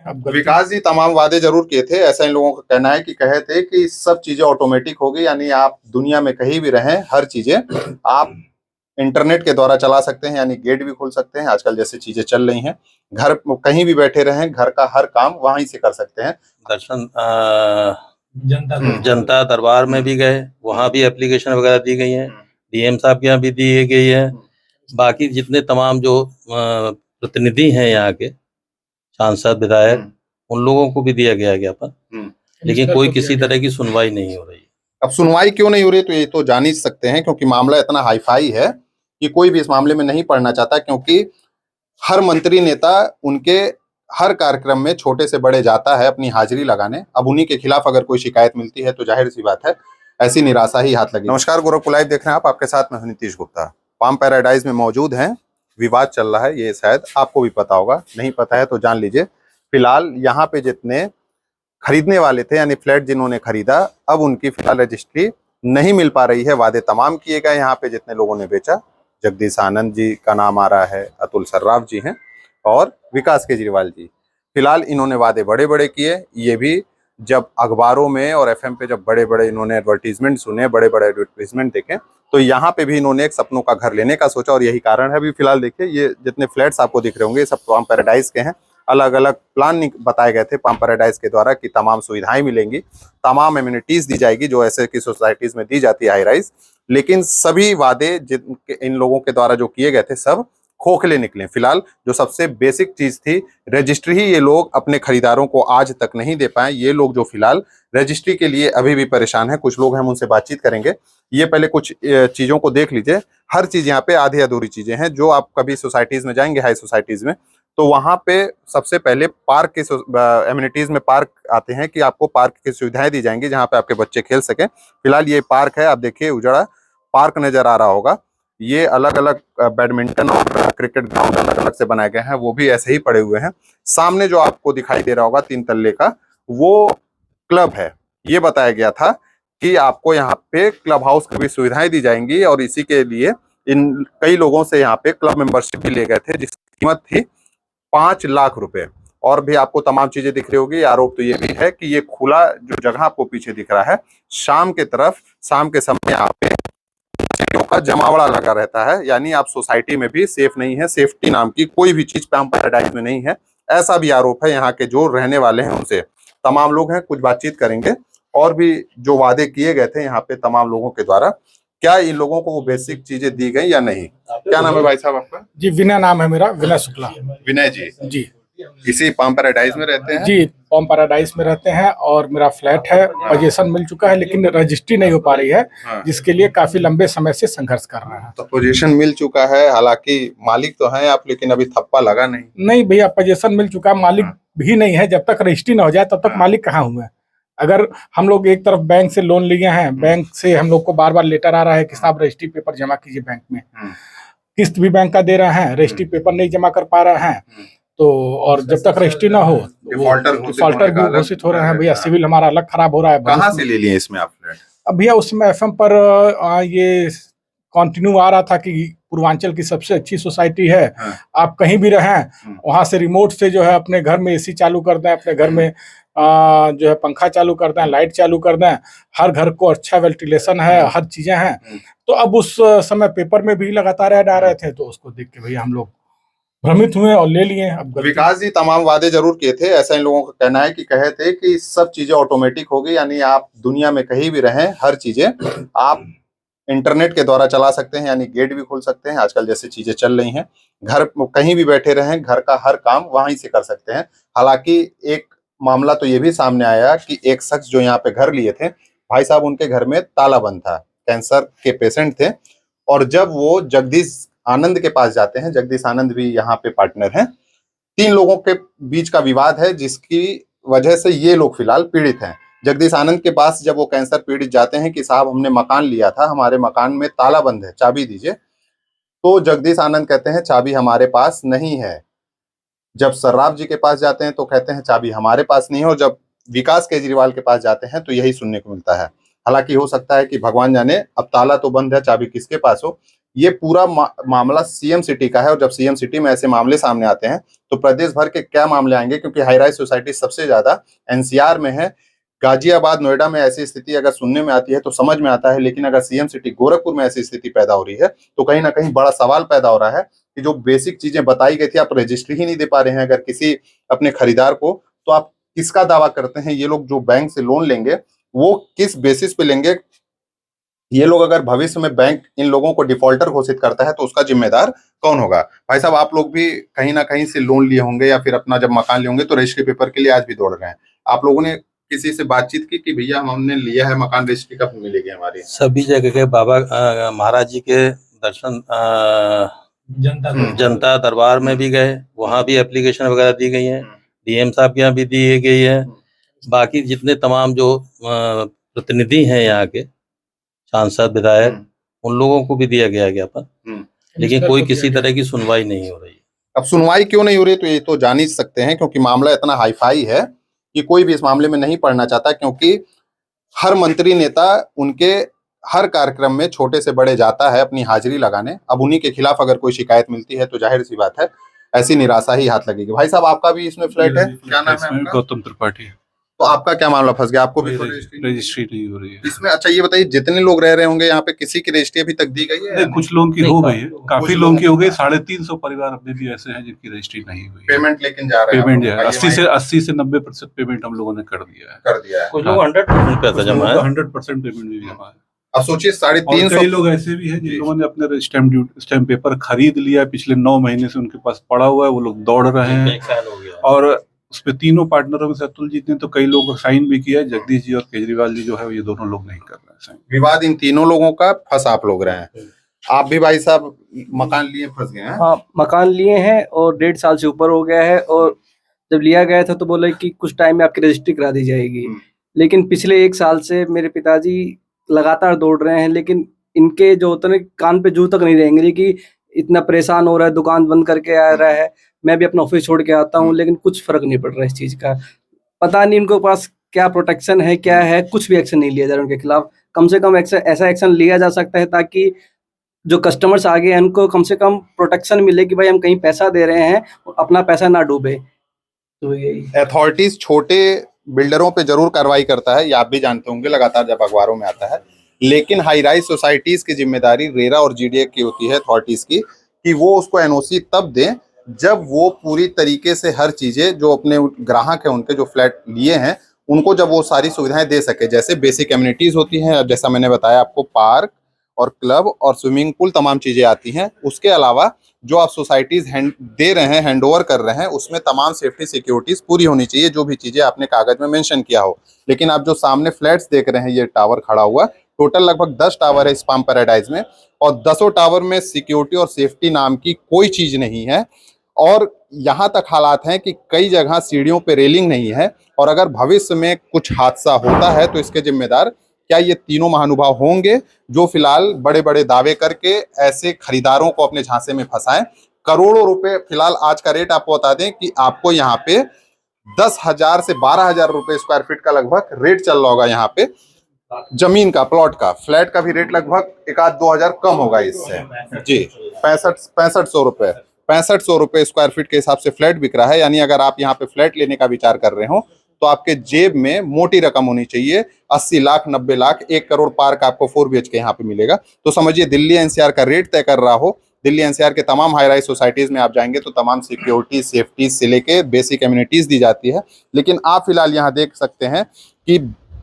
अब विकास जी तमाम वादे जरूर किए थे, ऐसा इन लोगों का कहना है कि कहे थे कि सब चीजें ऑटोमेटिक हो गई, यानी आप दुनिया में कहीं भी रहें हर चीजें आप इंटरनेट के द्वारा चला सकते हैं, यानी गेट भी खोल सकते हैं। आजकल जैसे चीजें चल रही हैं, घर कहीं भी बैठे रहें, घर का हर काम वहीं से कर सकते हैं। दर्शन जनता दरबार में भी गए, वहाँ भी एप्लीकेशन वगैरह दी गई है, डीएम साहब के यहाँ भी दी गई है। बाकी जितने तमाम जो प्रतिनिधि हैं यहाँ के सांसद विधायक, उन लोगों को भी दिया गया ज्ञापन, लेकिन कोई किसी तरह की सुनवाई नहीं हो रही। अब सुनवाई क्यों नहीं हो रही, तो ये तो जान ही सकते हैं, क्योंकि मामला इतना हाईफाई है कि कोई भी इस मामले में नहीं पड़ना चाहता, क्योंकि हर मंत्री नेता उनके हर कार्यक्रम में छोटे से बड़े जाता है अपनी हाजिरी लगाने। अब उन्हीं के खिलाफ अगर कोई शिकायत मिलती है तो जाहिर सी बात है ऐसी निराशा ही हाथ लगी। नमस्कार, गोरखपुर लाइव देख रहे हैं आप, आपके साथ मैं नीतीश गुप्ता। पाम पैराडाइज में मौजूद हैं, विवाद चल रहा है, ये शायद आपको भी पता होगा, नहीं पता है तो जान लीजिए। फिलहाल यहाँ पे जितने खरीदने वाले थे, यानी फ्लैट जिन्होंने खरीदा, अब उनकी फिलहाल रजिस्ट्री नहीं मिल पा रही है। वादे तमाम किए गए यहाँ पे जितने लोगों ने बेचा। जगदीश आनंद जी का नाम आ रहा है, अतुल सर्राफ जी हैं और विकास केजरीवाल जी। फिलहाल इन्होंने वादे बड़े बड़े किए, ये भी जब अखबारों में और एफएम पे जब बड़े बड़े इन्होंने एडवर्टीजमेंट सुने, बड़े बड़े एडवर्टीजमेंट देखे, तो यहाँ पे भी इन्होंने एक सपनों का घर लेने का सोचा और यही कारण है। अभी फिलहाल देखिए, ये जितने फ्लैट्स आपको दिख रहे होंगे, ये सब पाम पैराडाइज के हैं। अलग अलग प्लान बताए गए थे पाम पैराडाइज के द्वारा कि तमाम सुविधाएं मिलेंगी, तमाम एमिनिटीज दी जाएगी जो ऐसे की सोसाइटीज में दी जाती है हाई राइज। लेकिन सभी वादे इन लोगों के द्वारा जो किए गए थे सब खोखले निकले। फिलहाल जो सबसे बेसिक चीज थी रजिस्ट्री ही ये लोग अपने खरीदारों को आज तक नहीं दे पाए। ये लोग जो फिलहाल रजिस्ट्री के लिए अभी भी परेशान है, कुछ लोग हम उनसे बातचीत करेंगे। ये पहले कुछ चीजों को देख लीजिए। हर चीज यहाँ पे आधी अधूरी चीजें हैं। जो आप कभी सोसाइटीज में जाएंगे, हाई सोसाइटीज में, तो वहां पे सबसे पहले पार्क के एमिनिटीज में पार्क आते हैं कि आपको पार्क की सुविधाएं दी जाएंगी जहां पे आपके बच्चे खेल सकें। फिलहाल ये पार्क है, आप देखिए उजड़ा पार्क नजर आ रहा होगा। ये अलग अलग बैडमिंटन और क्रिकेट ग्राउंड अलग अलग से बनाए गए हैं, वो भी ऐसे ही पड़े हुए हैं। सामने जो आपको दिखाई दे रहा होगा 3 तल्ले का, वो क्लब है। ये बताया गया था कि आपको यहाँ पे क्लब हाउस की भी सुविधाएं दी जाएंगी और इसी के लिए इन कई लोगों से यहाँ पे क्लब मेंबरशिप भी ले गए थे, जिसकी कीमत थी 5 लाख रुपए। और भी आपको तमाम चीजें दिख रही होगी। आरोप तो ये भी है कि ये खुला जो जगह आपको पीछे दिख रहा है, शाम के तरफ, शाम के समय यहाँ पे का जमावड़ा लगा रहता है, यानी आप सोसाइटी में भी सेफ नहीं है। सेफ्टी नाम की कोई भी चीज पाम पैराडाइज में नहीं है, ऐसा भी आरोप है यहाँ के जो रहने वाले हैं उनसे। तमाम लोग हैं, कुछ बातचीत करेंगे। और भी जो वादे किए गए थे यहाँ पे तमाम लोगों के द्वारा, क्या इन लोगों को वो बेसिक चीजें दी गई या नहीं? क्या नाम है भाई साहब आपका? जी विनय नाम है मेरा, विनय शुक्ला। विनय जी जी इसी पाम पैराडाइज में रहते हैं? जी पाम पैराडाइज में रहते हैं और मेरा फ्लैट है, पोजीशन मिल चुका है लेकिन रजिस्ट्री नहीं हो पा रही है, जिसके लिए काफी लंबे समय से संघर्ष कर रहे हैं। तो पोजीशन मिल चुका है, हालांकि मालिक तो हैं आप, लेकिन अभी थप्पा लगा नहीं भैया, पोजीशन मिल चुका है, मालिक भी नहीं है। जब तक रजिस्ट्री ना हो जाए तब तक मालिक कहाँ हुए। अगर हम लोग एक तरफ बैंक से लोन लिए हैं, बैंक से हम लोग को बार बार लेटर आ रहा है कि साहब रजिस्ट्री पेपर जमा कीजिए बैंक में, किस्त भी बैंक का दे रहे हैं, रजिस्ट्री पेपर नहीं जमा कर पा रहे हैं। तो और जब तक रजिस्ट्री ना हो डिफॉल्टर भी घोषित हो रहे हैं। भैया सिविल हमारा अलग खराब हो रहा है। कहाँ से ले लिए इसमें आप फ्लैट? अब भैया उसमें एफएम पर ये कंटिन्यू आ रहा था कि पूर्वांचल की सबसे अच्छी सोसाइटी है, आप कहीं भी रहें वहां से रिमोट से जो है अपने घर में एसी चालू कर दें, अपने घर में जो है पंखा चालू कर दें, लाइट चालू कर दें, हर घर को अच्छा वेंटिलेशन है, हर चीजें हैं। तो अब उस समय पेपर में भी लगातार ऐड आ रहे थे, तो उसको देख के भैया हम लोग भ्रमित हुए और ले लिए। अब विकास जी तमाम वादे जरूर किए थे, ऐसा इन लोगों का कहना है कि कहे थे कि सब चीजें ऑटोमेटिक हो गई, यानी आप दुनिया में कहीं भी रहें हर चीजें आप इंटरनेट के द्वारा चला सकते हैं, यानी गेट भी खोल सकते हैं। आजकल जैसे चीजें चल रही हैं, घर कहीं भी बैठे रहें, घर का हर काम वहीं से कर सकते हैं। हालांकि एक मामला तो ये भी सामने आया कि एक शख्स जो यहाँ पे घर लिए थे, भाई साहब उनके घर में ताला बंद था, कैंसर के पेशेंट थे। और जब वो जगदीश आनंद के पास जाते हैं, जगदीश आनंद भी यहाँ पे पार्टनर हैं, 3 लोगों के बीच का विवाद है जिसकी वजह से ये लोग फिलहाल पीड़ित हैं। जगदीश आनंद के पास जब वो कैंसर पीड़ित जाते हैं कि साहब हमने मकान लिया था, हमारे मकान में ताला बंद है, चाबी दीजिए, तो जगदीश आनंद कहते हैं चाबी हमारे पास नहीं है। जब सर्राफ जी के पास जाते हैं तो कहते हैं चाबी हमारे पास नहीं है। और जब विकास केजरीवाल के पास जाते हैं तो यही सुनने को मिलता है। हालांकि हो सकता है कि भगवान जाने अब ताला तो बंद है, चाबी किसके पास हो। ये पूरा मामला सीएम सिटी का है। और जब सीएम सिटी में ऐसे मामले सामने आते हैं तो प्रदेश भर के क्या मामले आएंगे, क्योंकि हाई राइज सोसाइटी सबसे ज्यादा एनसीआर में है। गाजियाबाद, नोएडा में ऐसी स्थिति अगर सुनने में आती है तो समझ में आता है, लेकिन अगर सीएम सिटी गोरखपुर में ऐसी स्थिति पैदा हो रही है तो कहीं ना कहीं बड़ा सवाल पैदा हो रहा है कि जो बेसिक चीजें बताई गई थी आप रजिस्ट्री ही नहीं दे पा रहे हैं अगर किसी अपने खरीदार को, तो आप किसका दावा करते हैं? ये लोग जो बैंक से लोन लेंगे वो किस बेसिस पे लेंगे? ये लोग अगर भविष्य में बैंक इन लोगों को डिफॉल्टर घोषित करता है तो उसका जिम्मेदार कौन होगा? भाई साहब, आप लोग भी कहीं ना कहीं से लोन लिए होंगे या फिर अपना जब मकान लिए होंगे तो रजिस्ट्री पेपर के लिए आज भी दौड़ रहे हैं। आप लोगों ने किसी से बातचीत की कि भैया हमने लिया है मकान, रजिस्ट्री कब मिलेगी हमारी? सभी जगह के बाबा महाराज जी के दर्शन जनता दरबार में भी गए, वहाँ भी एप्लीकेशन वगैरह दी गई है, डीएम साहब के यहाँ भी दी गई है। बाकी जितने तमाम जो प्रतिनिधि हैं यहाँ के सांसद विधायक, उन लोगों को भी दिया गया है ज्ञापन, लेकिन कोई किसी तरह की सुनवाई नहीं हो रही। अब सुनवाई क्यों नहीं हो रही तो ये तो जान ही सकते हैं, क्योंकि मामला इतना हाईफाई है कि कोई भी इस मामले में नहीं पड़ना चाहता, क्योंकि हर मंत्री नेता उनके हर कार्यक्रम में छोटे से बड़े जाता है अपनी हाजिरी लगाने। अब उन्हीं के खिलाफ अगर कोई शिकायत मिलती है तो जाहिर सी बात है ऐसी निराशा ही हाथ लगेगी। भाई साहब, आपका भी इसमें फ्लैट है, क्या नाम है आपका? गौतम त्रिपाठी। तो आपका क्या मामला फंस गया? आपको भी रजिस्ट्री नहीं हो रही है इसमें? अच्छा ये बताइए, जितने लोग रह रहे होंगे यहाँ पे किसी की रजिस्ट्री अभी तक दी गई है? कुछ लोगों की हो गई है, काफी लोगों की हो गई। 350 परिवार अभी भी ऐसे हैं जिनकी रजिस्ट्री नहीं हुई। पेमेंट लेकिन जा रहे हैं, पेमेंट 80 से 90% पेमेंट हम लोगों ने कर दिया है। कुछ लोग 100% पैसा जमा है, 100% पेमेंट भी जमा है। अब सोचिए 350 कई लोग ऐसे भी हैं जिन लोगों ने अपने स्टैम्प पेपर खरीद लिया, पिछले 9 महीने से उनके पास पड़ा हुआ है, वो लोग दौड़ रहे हैं। और उस पे तीनों पार्टनरों में से अतुल जी ने तो कई लोग साइन भी किया है, जगदीश जी और केजरीवाल जी जो है ये दोनों लोग नहीं कर रहे हैं साइन। विवाद इन तीनों लोगों का, फंस आप लोग रहे हैं। आप भी भाई साहब मकान लिए फंस गए हैं? हाँ, मकान लिए हैं और 1.5 साल से ऊपर हो गया है। और जब लिया गया था तो बोला कि कुछ टाइम में आपकी रजिस्ट्री करा दी जाएगी, लेकिन पिछले 1 साल से मेरे पिताजी लगातार दौड़ रहे हैं, लेकिन इनके जो होते हैं कान पे जू तक नहीं रहेंगे कि इतना परेशान हो रहा है, दुकान बंद करके आ रहा है, मैं भी अपना ऑफिस छोड़ के आता हूँ, लेकिन कुछ फर्क नहीं पड़ रहा है इस चीज का। पता नहीं इनके पास क्या प्रोटेक्शन है, क्या है, कुछ भी एक्शन नहीं लिया जा रहा उनके खिलाफ। कम से कम ऐसा एक्शन लिया जा सकता है ताकि जो कस्टमर्स आगे हैं उनको कम से कम प्रोटेक्शन मिले कि भाई हम कहीं पैसा दे रहे हैं, अपना पैसा ना डूबे। तो यही अथॉरिटीज छोटे बिल्डरों पे जरूर कार्रवाई करता है, ये आप भी जानते होंगे लगातार जब अखबारों में आता है, लेकिन हाई राइज सोसाइटीज की जिम्मेदारी रेरा और जीडीए की होती है, अथॉरिटीज की, कि वो उसको एनओसी तब दें जब वो पूरी तरीके से हर चीजें जो अपने ग्राहक है उनके जो फ्लैट लिए हैं उनको जब वो सारी सुविधाएं दे सके। जैसे बेसिक एमिनिटीज होती हैं, जैसा मैंने बताया आपको, पार्क और क्लब और स्विमिंग पूल, तमाम चीजें आती हैं। उसके अलावा जो आप सोसाइटीज दे रहे हैं, हैंड ओवर कर रहे हैं, उसमें तमाम सेफ्टी सिक्योरिटीज पूरी होनी चाहिए, जो भी चीजें आपने कागज में मेंशन किया हो। लेकिन आप जो सामने फ्लैट्स देख रहे हैं, ये टावर खड़ा हुआ, टोटल लगभग 10 टावर है इस पाम पैराडाइज में, और 10 टावर में सिक्योरिटी और सेफ्टी नाम की कोई चीज नहीं है। और यहाँ तक हालात हैं कि कई जगह सीढ़ियों पे रेलिंग नहीं है, और अगर भविष्य में कुछ हादसा होता है तो इसके जिम्मेदार क्या ये तीनों महानुभाव होंगे जो फिलहाल बड़े बड़े दावे करके ऐसे खरीदारों को अपने झांसे में फंसाएं। करोड़ों रुपए, फिलहाल आज का रेट आपको बता दें कि आपको यहाँ पे 10,000 से 12,000 रुपए स्क्वायर फीट का लगभग रेट चल रहा होगा यहाँ पे, जमीन का, प्लॉट का। फ्लैट का भी रेट लगभग 1,000-2,000 कम होगा इससे जी। 6500 रुपए 6500 रुपए स्क्वायर फीट के हिसाब से फ्लैट बिक रहा है। यानी अगर आप यहाँ पे फ्लैट लेने का विचार कर रहे हो तो आपके जेब में मोटी रकम होनी चाहिए, 80 लाख 90 लाख 1 करोड़ पार का आपको 4 BHK यहाँ पे मिलेगा। तो समझिए दिल्ली एनसीआर का रेट तय कर रहा हो। दिल्ली एनसीआर के तमाम हाई राइज सोसाइटीज में आप जाएंगे तो तमाम सिक्योरिटी, सेफ्टी से लेके बेसिक एमिनिटीज दी जाती है, लेकिन आप फिलहाल यहाँ देख सकते हैं कि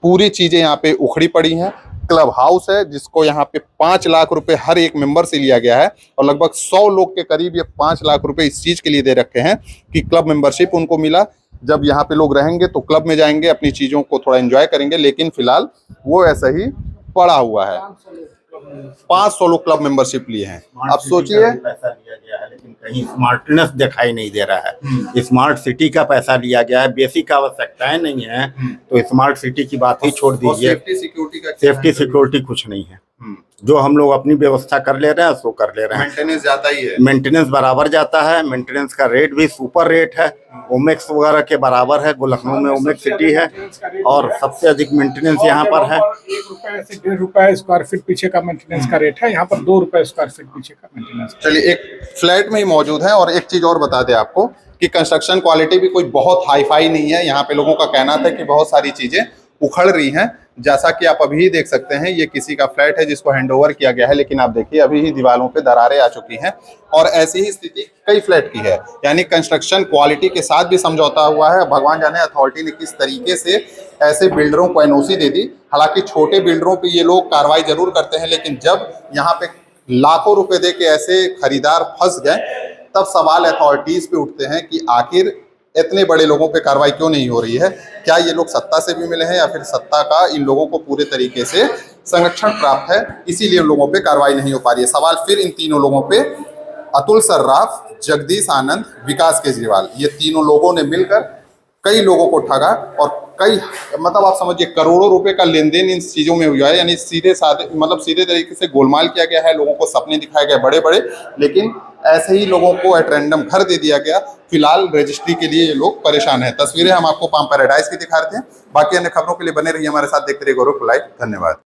पूरी चीजें यहाँ पे उखड़ी पड़ी हैं। क्लब हाउस है जिसको यहाँ पे 5 लाख रुपए हर एक मेंबर से लिया गया है, और लगभग 100 लोग के करीब ये 5 लाख रुपए इस चीज के लिए दे रखे हैं कि क्लब मेंबरशिप उनको मिला। जब यहाँ पे लोग रहेंगे तो क्लब में जाएंगे, अपनी चीजों को थोड़ा एंजॉय करेंगे, लेकिन फिलहाल वो ऐसा ही पड़ा हुआ है। 500 लोग क्लब मेंबरशिप लिए हैं। अब सोचिए, पैसा लिया गया है लेकिन कहीं स्मार्टनेस दिखाई नहीं दे रहा है। स्मार्ट सिटी का पैसा लिया गया है, बेसिक आवश्यकताएं नहीं है तो स्मार्ट सिटी की बात ही छोड़ दीजिए। सेफ्टी सिक्योरिटी का, सेफ्टी सिक्योरिटी कुछ नहीं है। जो हम लोग अपनी व्यवस्था कर ले रहे हैं सो कर ले रहे हैं। मेंटेनेंस जाता ही है। मेंटेनेंस बराबर जाता है, मेंटेनेंस का रेट भी सुपर रेट है, ओमेक्स वगैरह के बराबर है। लखनऊ में ओमेक्स सिटी है और सबसे अधिक मेंटेनेंस यहाँ पर है। 1 रुपए से 1.5 रुपए स्क्वायर फीट पीछे का मेंटेनेंस का रेट है, यहाँ पर 2 रुपए स्क्वायर फीट पीछे का मेंटेनेंस। चलिए, एक फ्लैट में ही मौजूद है और एक चीज और बता दें आपको कि कंस्ट्रक्शन क्वालिटी भी कोई बहुत हाई फाई नहीं है। यहाँ पे लोगों का कहना था कि बहुत सारी चीजें उखड़ रही हैं, जैसा कि आप अभी देख सकते हैं। ये किसी का फ्लैट है जिसको हैंडओवर किया गया है, लेकिन आप देखिए अभी ही दीवारों पे दरारें आ चुकी हैं और ऐसी ही स्थिति कई फ्लैट की है। यानी कंस्ट्रक्शन क्वालिटी के साथ भी समझौता हुआ है। भगवान जाने अथॉरिटी ने किस तरीके से ऐसे बिल्डरों को एनओसी दे दी। हालांकि छोटे बिल्डरों पे ये लोग कार्रवाई जरूर करते हैं, लेकिन जब यहाँ पे लाखों रुपए दे के ऐसे खरीदार फंस गए, तब सवाल अथॉरिटीज पे उठते हैं कि आखिर इतने बड़े लोगों पे कार्रवाई क्यों नहीं हो रही है। क्या ये लोग सत्ता से भी मिले हैं या फिर सत्ता का इन लोगों को पूरे तरीके से संरक्षण प्राप्त है, इसीलिए उन लोगों पे कार्रवाई नहीं हो पा रही है। सवाल फिर इन तीनों लोगों पे, अतुल सर्राफ, जगदीश आनंद, विकास केजरीवाल, ये तीनों लोगों ने मिलकर कई लोगों को ठगा और कई मतलब आप समझिए करोड़ों रुपए का लेन देन इन चीजों में हुआ है। यानी सीधे साधे मतलब सीधे तरीके से गोलमाल किया गया है। लोगों को सपने दिखाए गए बड़े बड़े, लेकिन ऐसे ही लोगों को एट रैंडम घर दे दिया गया। फिलहाल रजिस्ट्री के लिए ये लोग परेशान हैं। तस्वीरें हम आपको पाम पैराडाइज की दिखा रहे थे। बाकी अन्य खबरों के लिए बने रहिए हमारे साथ, देखते रहिए गौरव लाइव। धन्यवाद।